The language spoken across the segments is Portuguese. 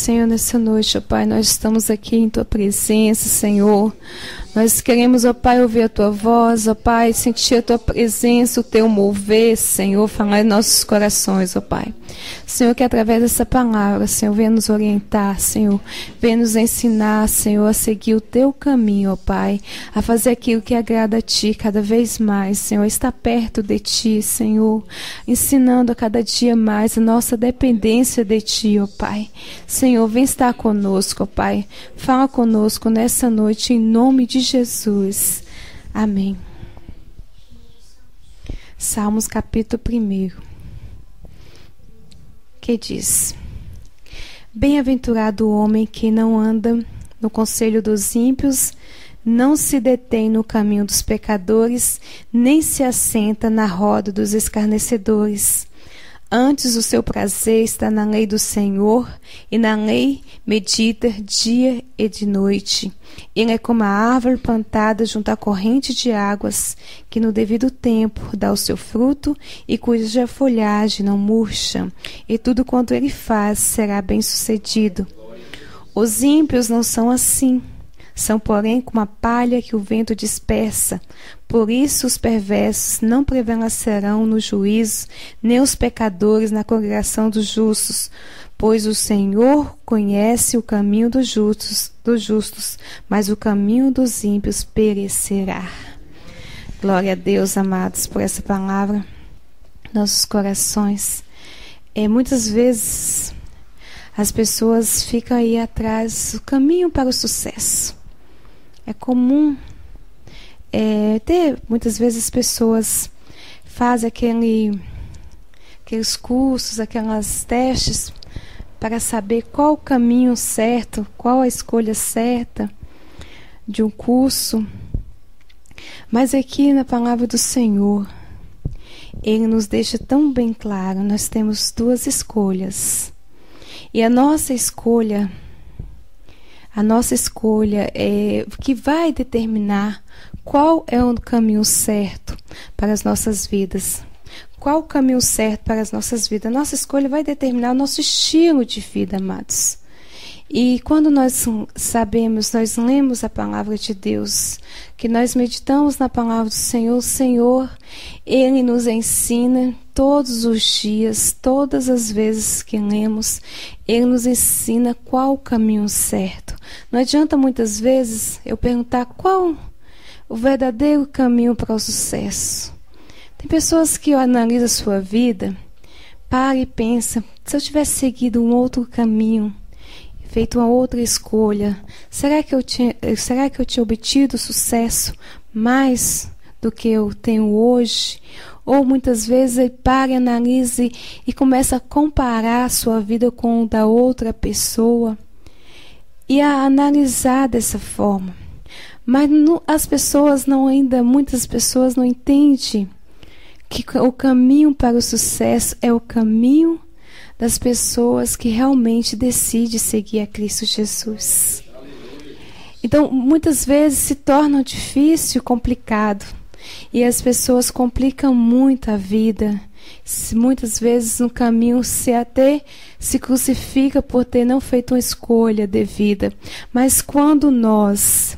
Senhor, nessa noite, ó Pai, nós estamos aqui em Tua presença, Senhor. Nós queremos, ó Pai, ouvir a Tua voz, ó Pai, sentir a Tua presença, o Teu mover, Senhor, falar em nossos corações, ó Pai. Senhor, que através dessa palavra, Senhor, venha nos orientar, Senhor, venha nos ensinar, Senhor, a seguir o Teu caminho, ó Pai, a fazer aquilo que agrada a Ti cada vez mais, Senhor, estar perto de Ti, Senhor, ensinando a cada dia mais a nossa dependência de Ti, ó Pai. Senhor, vem estar conosco, ó Pai, fala conosco nessa noite, em nome de Jesus. Amém. Salmos capítulo 1, que diz: Bem-aventurado o homem que não anda no conselho dos ímpios, não se detém no caminho dos pecadores, nem se assenta na roda dos escarnecedores. Antes o seu prazer está na lei do Senhor, e na lei medita dia e de noite. Ele é como a árvore plantada junto à corrente de águas, que no devido tempo dá o seu fruto, e cuja folhagem não murcha, e tudo quanto ele faz será bem-sucedido. Os ímpios não são assim. São, porém, como a palha que o vento dispersa. Por isso os perversos não prevalecerão no juízo, nem os pecadores na congregação dos justos. Pois o Senhor conhece o caminho dos justos, mas o caminho dos ímpios perecerá. Glória a Deus, amados, por essa palavra. Nossos corações. Muitas vezes as pessoas ficam aí atrás do caminho para o sucesso. É comum ter, muitas vezes, pessoas fazem aqueles cursos, aquelas testes para saber qual o caminho certo, qual a escolha certa de um curso. Mas aqui na palavra do Senhor, Ele nos deixa tão bem claro, nós temos duas escolhas. E a nossa escolha é que vai determinar qual é o caminho certo para as nossas vidas. Qual o caminho certo para as nossas vidas? A nossa escolha vai determinar o nosso estilo de vida, amados. E quando nós sabemos, nós lemos a palavra de Deus, que nós meditamos na palavra do Senhor, o Senhor, Ele nos ensina todos os dias, todas as vezes que lemos, Ele nos ensina qual o caminho certo. Não adianta muitas vezes eu perguntar qual o verdadeiro caminho para o sucesso. Tem pessoas que analisam a sua vida, para e pensa, se eu tivesse seguido um outro caminho, feito uma outra escolha, será que eu tinha obtido sucesso mais do que eu tenho hoje? Ou muitas vezes ele para e analisa e começa a comparar a sua vida com a da outra pessoa e a analisar dessa forma. Mas muitas pessoas não entendem que o caminho para o sucesso é o caminho das pessoas que realmente decidem seguir a Cristo Jesus. Então, muitas vezes se torna difícil, complicado. E as pessoas complicam muito a vida. Muitas vezes no caminho até se crucifica por ter não feito uma escolha devida. Mas quando nós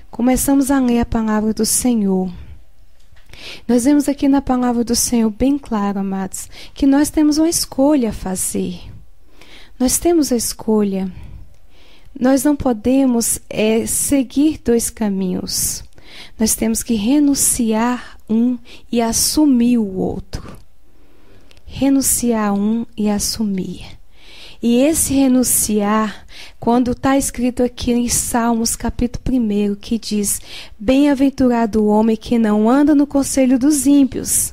começamos a ler a palavra do Senhor, nós vemos aqui na palavra do Senhor bem claro, amados, que nós temos uma escolha a fazer. Nós temos a escolha. Nós não podemos seguir dois caminhos. Nós temos que renunciar um e assumir o outro. Renunciar um e assumir. E esse renunciar, quando está escrito aqui em Salmos capítulo 1, que diz: Bem-aventurado o homem que não anda no conselho dos ímpios,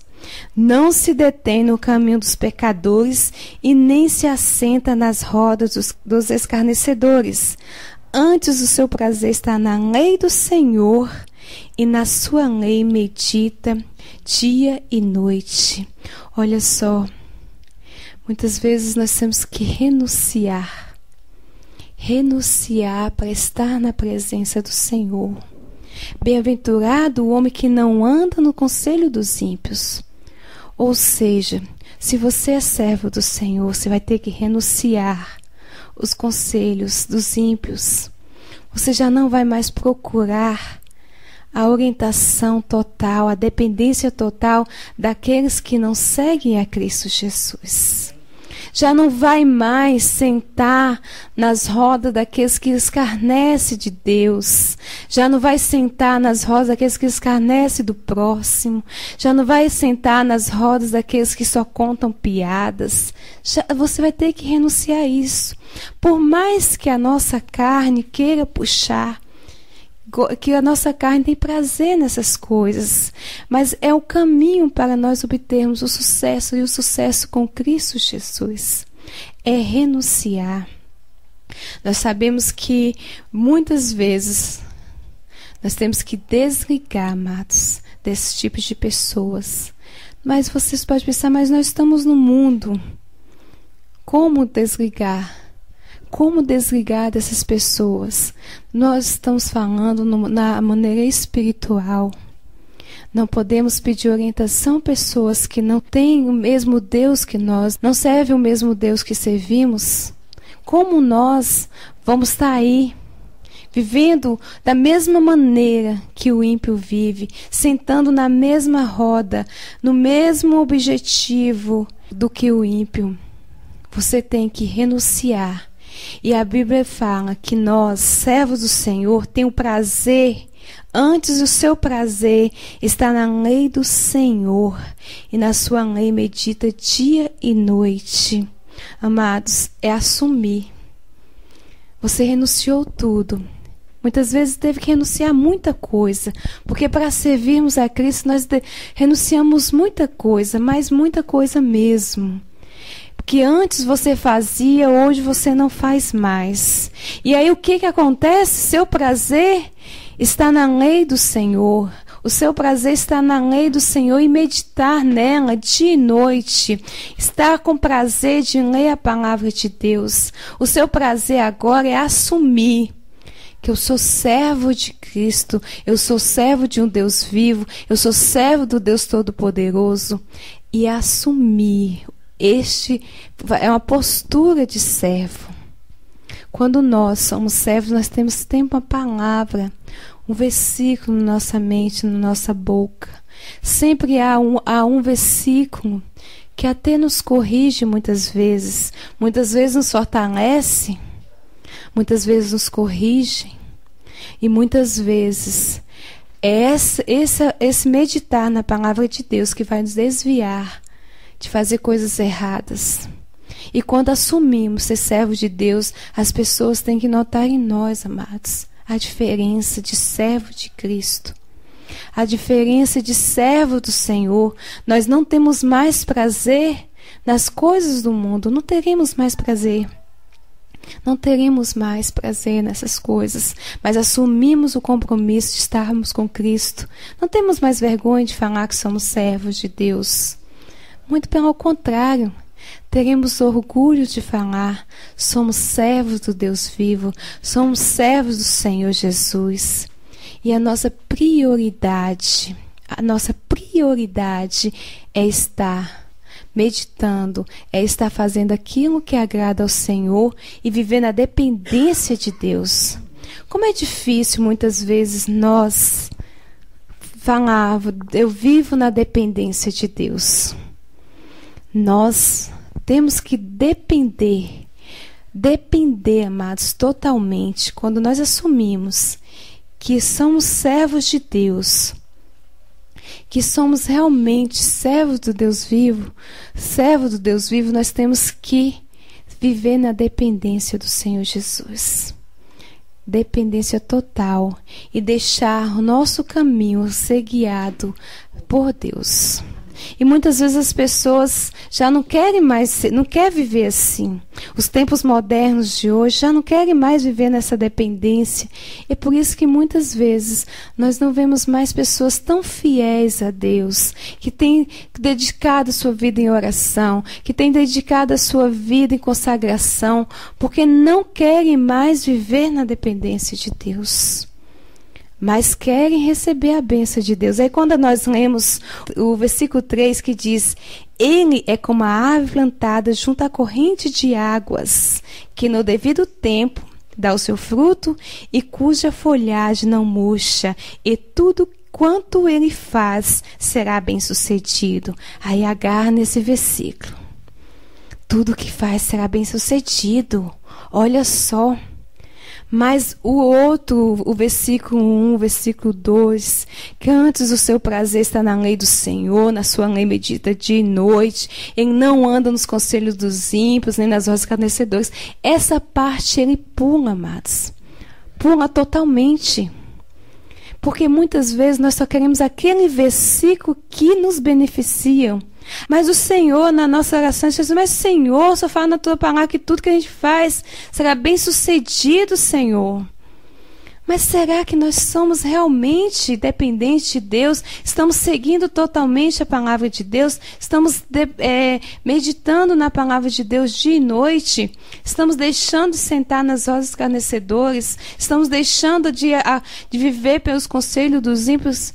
não se detém no caminho dos pecadores e nem se assenta nas rodas dos escarnecedores. Antes o seu prazer está na lei do Senhor, e na sua lei medita dia e noite. Olha só, muitas vezes nós temos que renunciar para estar na presença do Senhor. Bem-aventurado o homem que não anda no conselho dos ímpios. Ou seja, se você é servo do Senhor, você vai ter que renunciar os conselhos dos ímpios. Você já não vai mais procurar a orientação total, a dependência total daqueles que não seguem a Cristo Jesus. Já não vai mais sentar nas rodas daqueles que escarnecem de Deus. Já não vai sentar nas rodas daqueles que escarnecem do próximo. Já não vai sentar nas rodas daqueles que só contam piadas. Você vai ter que renunciar a isso. Por mais que a nossa carne queira puxar, que a nossa carne tem prazer nessas coisas, mas é o caminho para nós obtermos o sucesso, e o sucesso com Cristo Jesus é renunciar. Nós sabemos que muitas vezes nós temos que desligar, amados, desse tipo de pessoas. Mas vocês podem pensar, mas nós estamos no mundo. Como desligar? Como desligar dessas pessoas? Nós estamos falando na maneira espiritual. Não podemos pedir orientação a pessoas que não têm o mesmo Deus que nós, não servem o mesmo Deus que servimos. Como nós vamos estar aí, vivendo da mesma maneira que o ímpio vive, sentando na mesma roda, no mesmo objetivo do que o ímpio? Você tem que renunciar. E a Bíblia fala que nós, servos do Senhor, tem o prazer, antes o seu prazer está na lei do Senhor, e na sua lei medita dia e noite. Amados, é assumir. Você renunciou tudo. Muitas vezes teve que renunciar muita coisa, porque para servirmos a Cristo nós renunciamos muita coisa, mas muita coisa mesmo. Que antes você fazia, hoje você não faz mais. E aí o que acontece? Seu prazer está na lei do Senhor. O seu prazer está na lei do Senhor e meditar nela dia e noite. Estar com prazer de ler a palavra de Deus. O seu prazer agora é assumir que eu sou servo de Cristo, eu sou servo de um Deus vivo, eu sou servo do Deus Todo-Poderoso. E assumir. Este é uma postura de servo. Quando nós somos servos, nós temos sempre uma palavra, um versículo na nossa mente, na nossa boca. Sempre há um versículo que até nos corrige muitas vezes nos fortalece, muitas vezes nos corrige, e muitas vezes é esse meditar na palavra de Deus que vai nos desviar de fazer coisas erradas. E quando assumimos ser servos de Deus, as pessoas têm que notar em nós, amados, a diferença de servo de Cristo, a diferença de servo do Senhor. Nós não temos mais prazer nas coisas do mundo, não teremos mais prazer. Não teremos mais prazer nessas coisas, mas assumimos o compromisso de estarmos com Cristo. Não temos mais vergonha de falar que somos servos de Deus. Muito pelo contrário, teremos orgulho de falar, somos servos do Deus vivo, somos servos do Senhor Jesus. E a nossa prioridade é estar meditando, é estar fazendo aquilo que agrada ao Senhor e viver na dependência de Deus. Como é difícil muitas vezes nós falarmos, eu vivo na dependência de Deus. Nós temos que depender, amados, totalmente. Quando nós assumimos que somos servos de Deus, que somos realmente servos do Deus vivo, nós temos que viver na dependência do Senhor Jesus. Dependência total, e deixar o nosso caminho ser guiado por Deus. E muitas vezes as pessoas já não querem mais, não querem viver assim. Os tempos modernos de hoje já não querem mais viver nessa dependência. É por isso que muitas vezes nós não vemos mais pessoas tão fiéis a Deus, que têm dedicado a sua vida em oração, que têm dedicado a sua vida em consagração, porque não querem mais viver na dependência de Deus. mas querem receber a bênção de Deus. Aí quando nós lemos o versículo 3 que diz: ele é como a árvore plantada junto à corrente de águas, que no devido tempo dá o seu fruto e cuja folhagem não murcha, e tudo quanto ele faz será bem sucedido. Aí agarra nesse versículo. Tudo que faz será bem sucedido. Olha só. Mas o outro, o versículo 1, o versículo 2, que antes o seu prazer está na lei do Senhor, na sua lei medita dia e noite, ele não anda nos conselhos dos ímpios, nem nas rodas escarnecedores. Essa parte ele pula, amados. Pula totalmente. Porque muitas vezes nós só queremos aquele versículo que nos beneficia. Mas o Senhor, na nossa oração, diz: mas Senhor, só fala na tua palavra que tudo que a gente faz será bem sucedido, Senhor. Mas será que nós somos realmente dependentes de Deus? Estamos seguindo totalmente a palavra de Deus? Estamos meditando na palavra de Deus dia e noite? Estamos deixando de sentar nas rodas escarnecedores? Estamos deixando de viver pelos conselhos dos ímpios?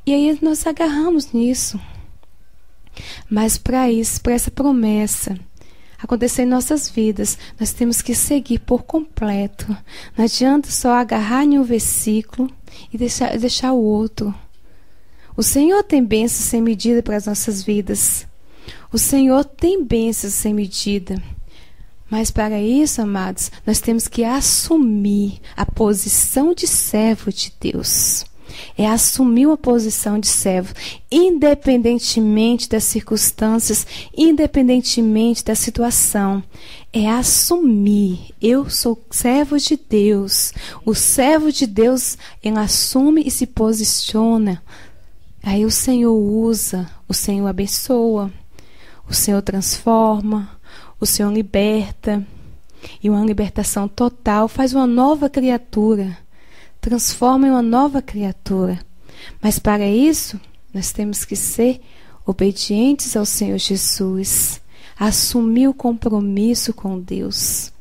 E aí nós agarramos nisso. Mas para isso, para essa promessa acontecer em nossas vidas, nós temos que seguir por completo. Não adianta só agarrar em um versículo e deixar o outro. O Senhor tem bênçãos sem medida para as nossas vidas. O Senhor tem bênçãos sem medida. Mas para isso, amados, nós temos que assumir a posição de servo de Deus. É assumir uma posição de servo, independentemente das circunstâncias, independentemente da situação. É assumir: eu sou servo de Deus. O servo de Deus, ele assume e se posiciona. Aí o Senhor usa, o Senhor abençoa, o Senhor transforma, o Senhor liberta. E uma libertação total faz uma nova criatura. Transforma em uma nova criatura. Mas para isso, nós temos que ser obedientes ao Senhor Jesus. Assumir o compromisso com Deus.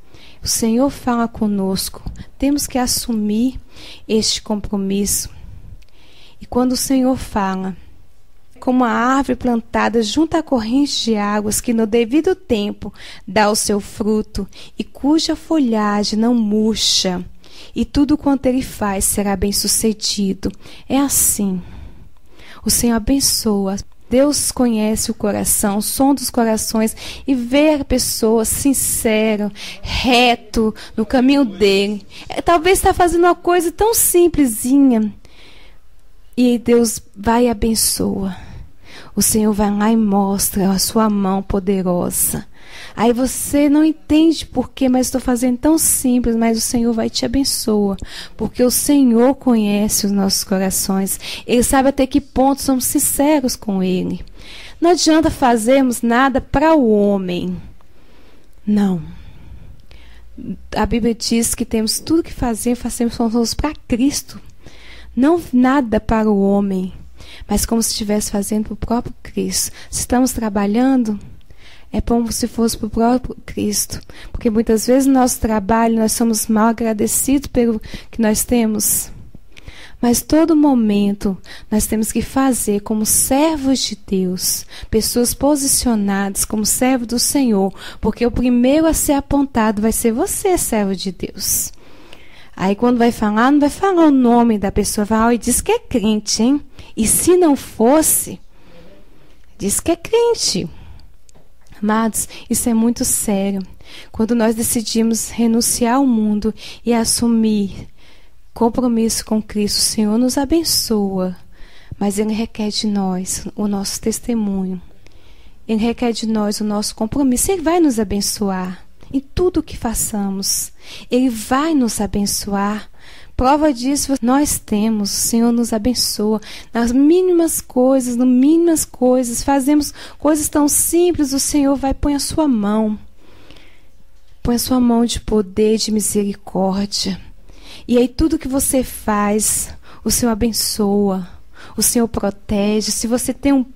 O Senhor fala conosco. Temos que assumir este compromisso. E quando o Senhor fala: como a árvore plantada junto à corrente de águas, que no devido tempo dá o seu fruto, e cuja folhagem não murcha, e tudo quanto ele faz será bem sucedido. É assim. O Senhor abençoa. Deus conhece o coração, o som dos corações, e vê a pessoa sincera, reto, no caminho dele. Talvez está fazendo uma coisa tão simplesinha, e Deus vai e abençoa. O Senhor vai lá e mostra a sua mão poderosa. Aí você não entende por quê, mas estou fazendo tão simples, mas o Senhor vai te abençoar, porque o Senhor conhece os nossos corações. Ele sabe até que ponto somos sinceros com Ele. Não adianta fazermos nada para o homem. Não. A Bíblia diz que temos tudo que fazer, fazemos para Cristo. Não nada para o homem, mas como se estivesse fazendo para o próprio Cristo. Se estamos trabalhando, é como se fosse para o próprio Cristo. Porque muitas vezes no nosso trabalho nós somos mal agradecidos pelo que nós temos. Mas todo momento nós temos que fazer como servos de Deus. Pessoas posicionadas como servo do Senhor. Porque o primeiro a ser apontado vai ser você, servo de Deus. Aí quando vai falar, não vai falar o nome da pessoa. Vai, e diz que é crente, hein? E se não fosse, diz que é crente. Amados, isso é muito sério. Quando nós decidimos renunciar ao mundo e assumir compromisso com Cristo, o Senhor nos abençoa. Mas Ele requer de nós o nosso testemunho. Ele requer de nós o nosso compromisso. Ele vai nos abençoar em tudo o que façamos. Ele vai nos abençoar. Prova disso nós temos. O Senhor nos abençoa nas mínimas coisas, fazemos coisas tão simples. O Senhor vai pôr a sua mão. Põe a sua mão de poder, de misericórdia. E aí tudo que você faz, o Senhor abençoa. O Senhor protege. Se você tem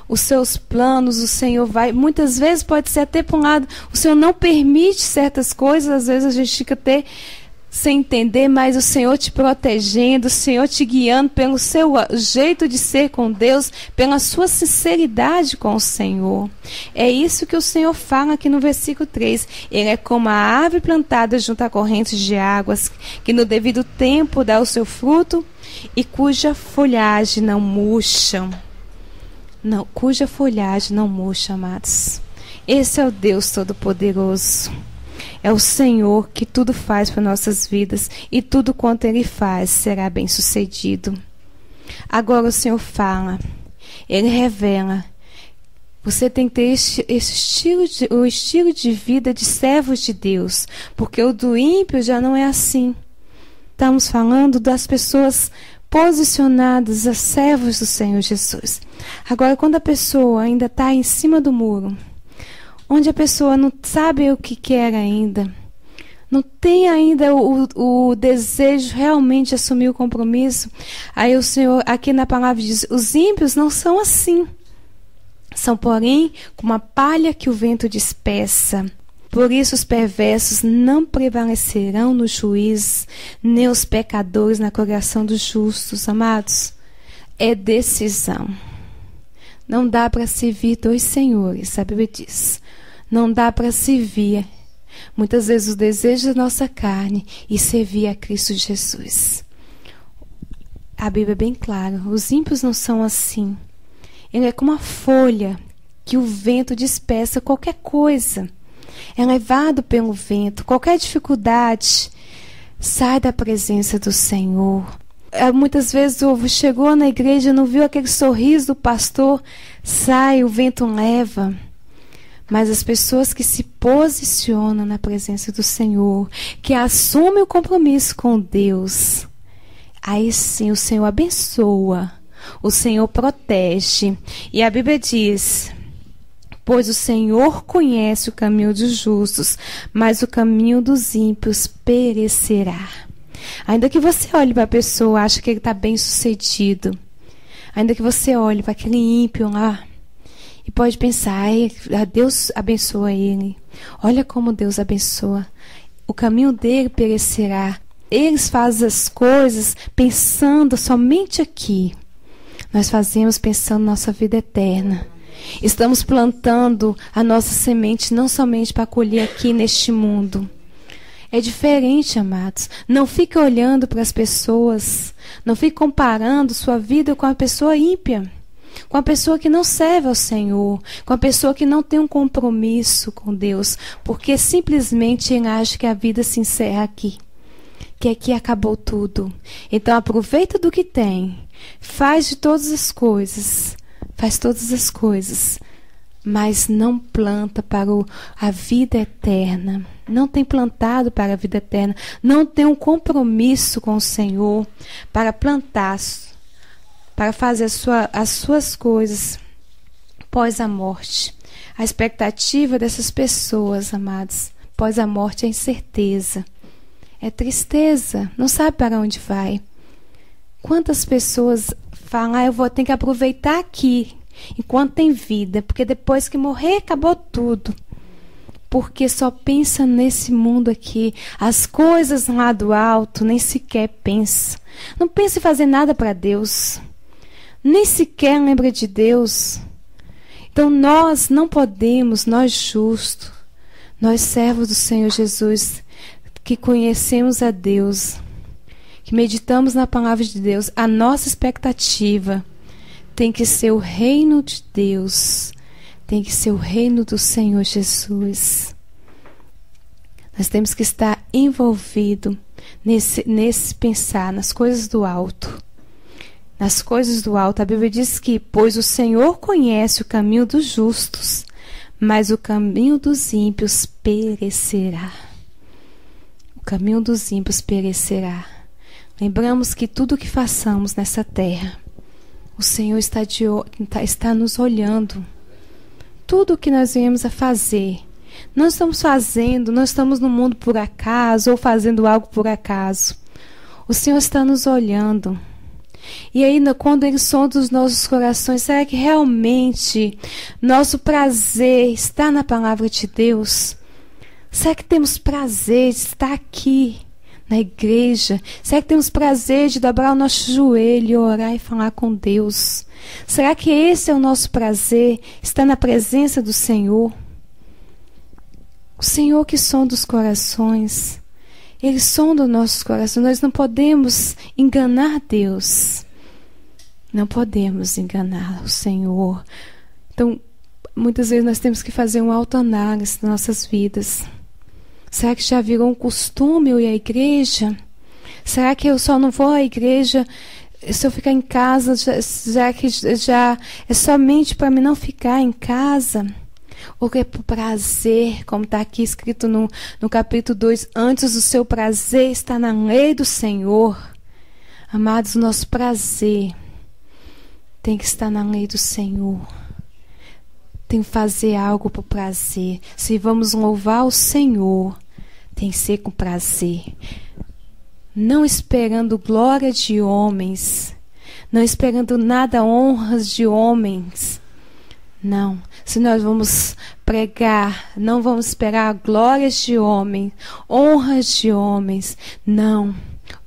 os seus planos, o Senhor vai. Muitas vezes pode ser até para um lado, o Senhor não permite certas coisas. Às vezes a gente fica até sem entender, mas o Senhor te protegendo, o Senhor te guiando pelo seu jeito de ser com Deus, pela sua sinceridade com o Senhor. É isso que o Senhor fala aqui no versículo 3. Ele é como a árvore plantada junto a correntes de águas, que no devido tempo dá o seu fruto e cuja folhagem não murcha. Não, cuja folhagem não murcha, amados. Esse é o Deus Todo-Poderoso. É o Senhor que tudo faz para nossas vidas e tudo quanto Ele faz será bem sucedido. Agora o Senhor fala, Ele revela. Você tem que ter o estilo de vida de servos de Deus, porque o do ímpio já não é assim. Estamos falando das pessoas posicionadas a servos do Senhor Jesus. Agora, quando a pessoa ainda está em cima do muro, onde a pessoa não sabe o que quer ainda, não tem ainda o desejo realmente de assumir o compromisso, aí o Senhor aqui na palavra diz, os ímpios não são assim, são porém como a palha que o vento dispersa. Por isso os perversos não prevalecerão no juízo, nem os pecadores na congregação dos justos. Amados, é decisão. Não dá para servir dois senhores, a Bíblia diz. Não dá para servir, muitas vezes, o desejo da nossa carne e servir a Cristo Jesus. A Bíblia é bem clara, os ímpios não são assim. Ele é como a folha que o vento dispersa qualquer coisa. É levado pelo vento, qualquer dificuldade sai da presença do Senhor. Muitas vezes chegou na igreja, não viu aquele sorriso do pastor, sai, o vento leva. Mas as pessoas que se posicionam na presença do Senhor, que assumem o compromisso com Deus, aí sim o Senhor abençoa, o Senhor protege. E a Bíblia diz, pois o Senhor conhece o caminho dos justos, mas o caminho dos ímpios perecerá. Ainda que você olhe para a pessoa, acha que ele está bem sucedido, ainda que você olhe para aquele ímpio lá, e pode pensar, Deus abençoa ele. Olha como Deus abençoa. O caminho dele perecerá. Eles fazem as coisas pensando somente aqui. Nós fazemos pensando na nossa vida eterna. Estamos plantando a nossa semente não somente para colher aqui neste mundo. É diferente, amados. Não fique olhando para as pessoas. Não fique comparando sua vida com a pessoa ímpia. Com a pessoa que não serve ao Senhor, com a pessoa que não tem um compromisso com Deus, porque simplesmente ele acha que a vida se encerra aqui, que aqui acabou tudo. Então aproveita do que tem, faz todas as coisas, mas não planta para a vida eterna, não tem plantado para a vida eterna, não tem um compromisso com o Senhor para plantar, para fazer as suas coisas pós a morte. A expectativa dessas pessoas, amados, pós a morte é incerteza, é tristeza, não sabe para onde vai. Quantas pessoas falam, eu vou ter que aproveitar aqui, enquanto tem vida, porque depois que morrer, acabou tudo. Porque só pensa nesse mundo aqui, as coisas lá do alto, nem sequer pensa. Não pensa em fazer nada para Deus. Nem sequer lembra de Deus. Então nós não podemos, nós justos, nós servos do Senhor Jesus, que conhecemos a Deus, que meditamos na palavra de Deus, a nossa expectativa tem que ser o reino de Deus, tem que ser o reino do Senhor Jesus. Nós temos que estar envolvido nesse pensar nas coisas do alto. Nas coisas do alto, a Bíblia diz que, pois o Senhor conhece o caminho dos justos, mas o caminho dos ímpios perecerá. O caminho dos ímpios perecerá. Lembramos que tudo o que façamos nessa terra, o Senhor está nos olhando. Tudo o que nós viemos a fazer, não estamos fazendo, não estamos no mundo por acaso ou fazendo algo por acaso. O Senhor está nos olhando. E aí, quando Ele sonda os nossos corações, será que realmente nosso prazer está na palavra de Deus? Será que temos prazer de estar aqui na igreja? Será que temos prazer de dobrar o nosso joelho e orar e falar com Deus? Será que esse é o nosso prazer? Estar na presença do Senhor? O Senhor que sonda os corações, Ele sonda os nossos corações. Nós não podemos enganar Deus. Não podemos enganar o Senhor. Então, muitas vezes nós temos que fazer uma autoanálise das nossas vidas. Será que já virou um costume eu ir à igreja? Será que eu só não vou à igreja se eu ficar em casa? Já que já é somente para mim não ficar em casa? Ou é por prazer, como está aqui escrito no capítulo 2, antes o seu prazer está na lei do Senhor. Amados, o nosso prazer tem que estar na lei do Senhor. Tem que fazer algo por prazer. Se vamos louvar o Senhor, tem que ser com prazer. Não esperando glória de homens. Não esperando nada, honras de homens. Não. Se nós vamos pregar, não vamos esperar glórias de homens, honras de homens. Não.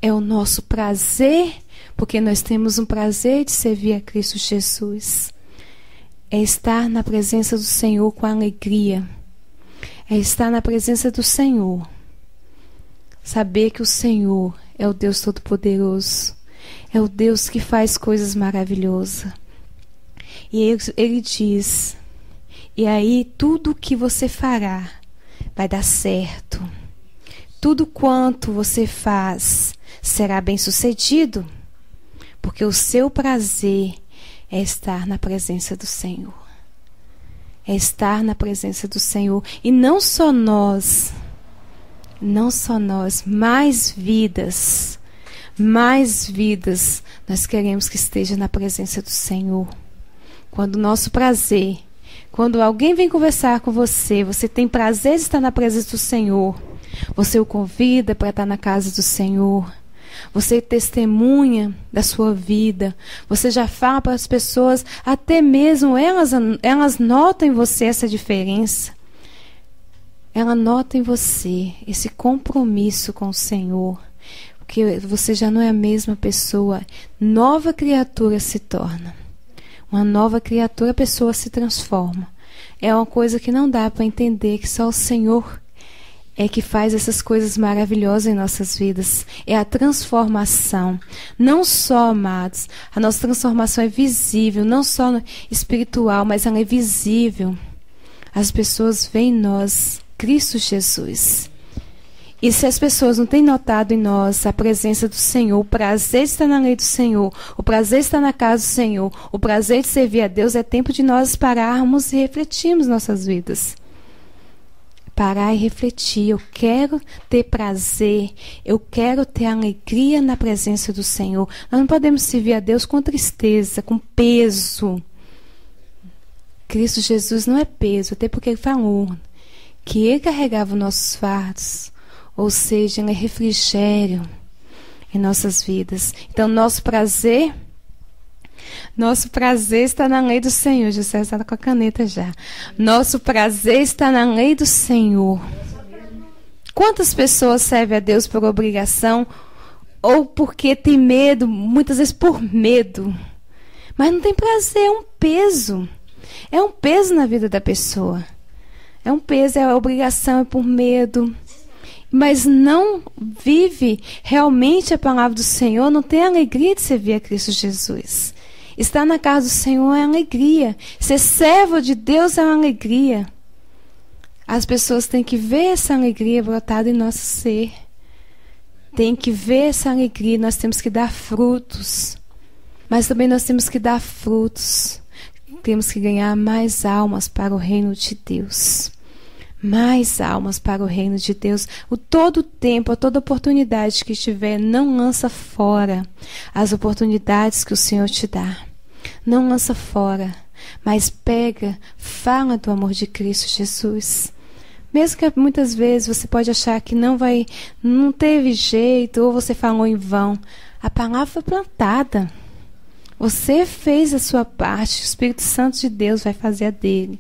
É o nosso prazer, porque nós temos um prazer de servir a Cristo Jesus. É estar na presença do Senhor com alegria. É estar na presença do Senhor. Saber que o Senhor é o Deus Todo-Poderoso. É o Deus que faz coisas maravilhosas. E Ele diz, e aí tudo o que você fará vai dar certo. Tudo quanto você faz será bem sucedido. Porque o seu prazer é estar na presença do Senhor. É estar na presença do Senhor. E não só nós, mais vidas nós queremos que esteja na presença do Senhor. Quando o nosso prazer, quando alguém vem conversar com você, você tem prazer de estar na presença do Senhor, você o convida para estar na casa do Senhor. Você testemunha da sua vida. Você já fala para as pessoas, até mesmo elas notam em você essa diferença. Ela nota em você esse compromisso com o Senhor. Porque você já não é a mesma pessoa. Nova criatura se torna. Uma nova criatura, a pessoa se transforma. É uma coisa que não dá para entender, que só o Senhor é que faz essas coisas maravilhosas em nossas vidas. É a transformação. Não só, amados, a nossa transformação é visível, não só espiritual, mas ela é visível. As pessoas veem em nós Cristo Jesus. E se as pessoas não têm notado em nós a presença do Senhor, o prazer está na lei do Senhor, o prazer está na casa do Senhor, o prazer de servir a Deus, é tempo de nós pararmos e refletirmos nossas vidas. Parar e refletir. Eu quero ter prazer, eu quero ter alegria na presença do Senhor. Nós não podemos servir a Deus com tristeza, com peso. Cristo Jesus não é peso, até porque Ele falou que Ele carregava os nossos fardos, ou seja, Ele é refrigério em nossas vidas. Então, nosso prazer está na lei do Senhor. José está com a caneta já. Nosso prazer está na lei do Senhor. Quantas pessoas servem a Deus por obrigação ou porque tem medo, muitas vezes por medo, mas não tem prazer, é um peso. É um peso na vida da pessoa. É um peso, é a obrigação, é por medo. Mas não vive realmente a palavra do Senhor, não tem alegria de servir a Cristo Jesus. Estar na casa do Senhor é alegria. Ser servo de Deus é uma alegria. As pessoas têm que ver essa alegria brotada em nosso ser. Tem que ver essa alegria. Nós temos que dar frutos. Mas também nós temos que dar frutos. Temos que ganhar mais almas para o reino de Deus. Mais almas para o reino de Deus. Todo tempo, a toda oportunidade que tiver, não lança fora as oportunidades que o Senhor te dá. Não lança fora, mas pega, fala do amor de Cristo Jesus. Mesmo que muitas vezes você pode achar que não teve jeito, ou você falou em vão. A palavra foi plantada. Você fez a sua parte, o Espírito Santo de Deus vai fazer a dele.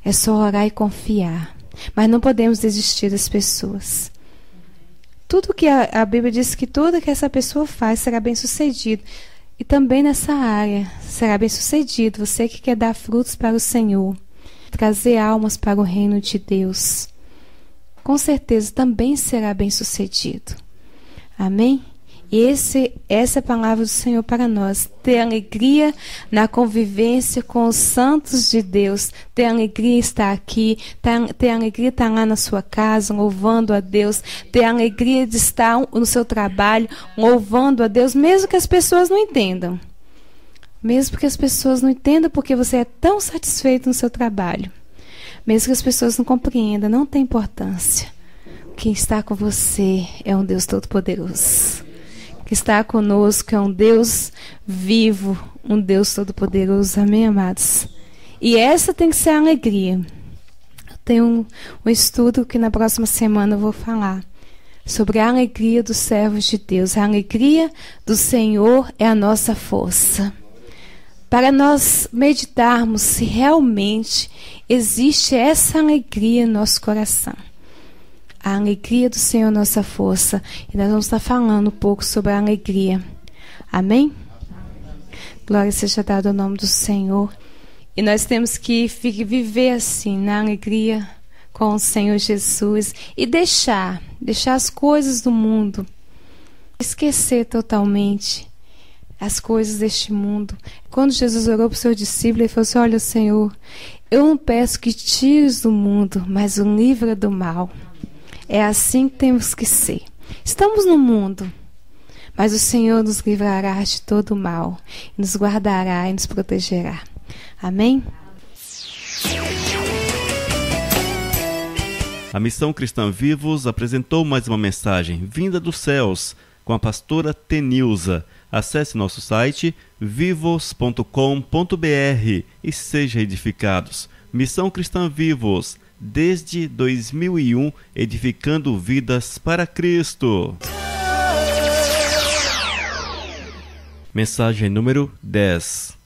É só orar e confiar. Mas não podemos desistir das pessoas. tudo que a Bíblia diz que tudo que essa pessoa faz será bem sucedido. E também nessa área será bem sucedido. Você que quer dar frutos para o Senhor, trazer almas para o reino de Deus, com certeza também será bem sucedido. Amém? E essa é a palavra do Senhor para nós. Ter alegria na convivência com os santos de Deus. Ter alegria estar aqui. Ter alegria estar lá na sua casa, louvando a Deus. Ter alegria de estar no seu trabalho, louvando a Deus, mesmo que as pessoas não entendam. Mesmo que as pessoas não entendam porque você é tão satisfeito no seu trabalho. Mesmo que as pessoas não compreendam, não tem importância. Quem está com você é um Deus Todo-Poderoso. Que está conosco é um Deus vivo, um Deus Todo-Poderoso. Amém, amados? E essa tem que ser a alegria. Eu tenho um estudo que na próxima semana eu vou falar sobre a alegria dos servos de Deus. A alegria do Senhor é a nossa força. Para nós meditarmos se realmente existe essa alegria no nosso coração. A alegria do Senhor é nossa força. E nós vamos estar falando um pouco sobre a alegria. Amém? Glória seja dada ao nome do Senhor. E nós temos que viver assim, na alegria com o Senhor Jesus. E deixar as coisas do mundo. Esquecer totalmente as coisas deste mundo. Quando Jesus orou para o seu discípulo, ele falou assim: olha, Senhor, eu não peço que tires do mundo, mas o livra do mal. É assim que temos que ser. Estamos no mundo, mas o Senhor nos livrará de todo o mal, nos guardará e nos protegerá. Amém? A Missão Cristã Vivos apresentou mais uma mensagem vinda dos céus com a pastora Tenilza. Acesse nosso site vivos.com.br e seja edificados. Missão Cristã Vivos, desde 2001, edificando vidas para Cristo. Mensagem número 10.